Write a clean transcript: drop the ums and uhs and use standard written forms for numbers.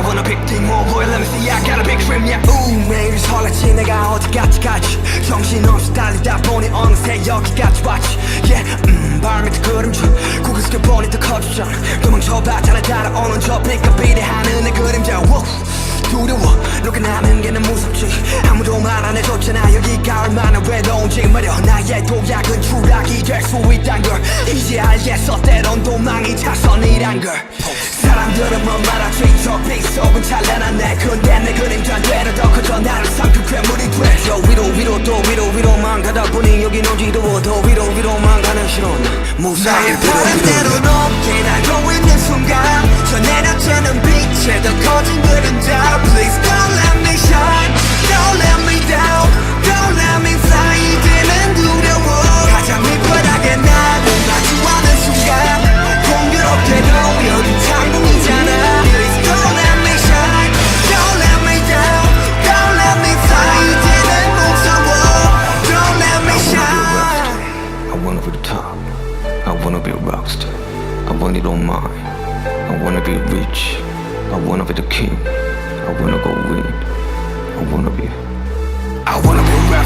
want a big thing, oh boy, let me see, I got a big dream, yeah. 매일 설레지 내가 어디까지 가지 정신없이 달리다 보니 어느새 여기까지 왔지. Yeah, 발 밑에 그림자 고개 숙여 보니 더 커지잖아. 도망쳐봤잖아 따라오는 저 빛과 비례하는 내 그림자. Whoa. 두려워 누구나 하는 게 난 무섭지. 아무도 말 안 해줬잖아 여기가 얼마나 외로운지 말여. 나의 도약은 추락이 될 수 있단 걸 이제 알겠어. 때론 도망이 차선이란 걸. 사람들은 뭐 말하지 저 빛 속은 찬란한 내 근데 내 그림자 되려 더 커져 나를 삼킨 괴물이 돼. 저 위로 또 위로만 가다 보니 여긴 어지러워. 더 위로만 가는 실은 무사히 바람대로 높게 날고 있는 순간 저 내려쬐는 빛에 더 커진 그림자. Please don't let me shine, don't let me down, don't let me fly. 이제는 두려워. 가장 밑바닥에 나를 마주하는 순간 공교롭게도 여긴 창문이잖아. Please don't let me shine, don't let me down, don't let me fly. 이제는 무서워. Don't let me shine. I wanna be the top, I wanna be a rockstar, I want it all mine, I wanna be rich, I wanna be the king, I wanna go win, I wanna be a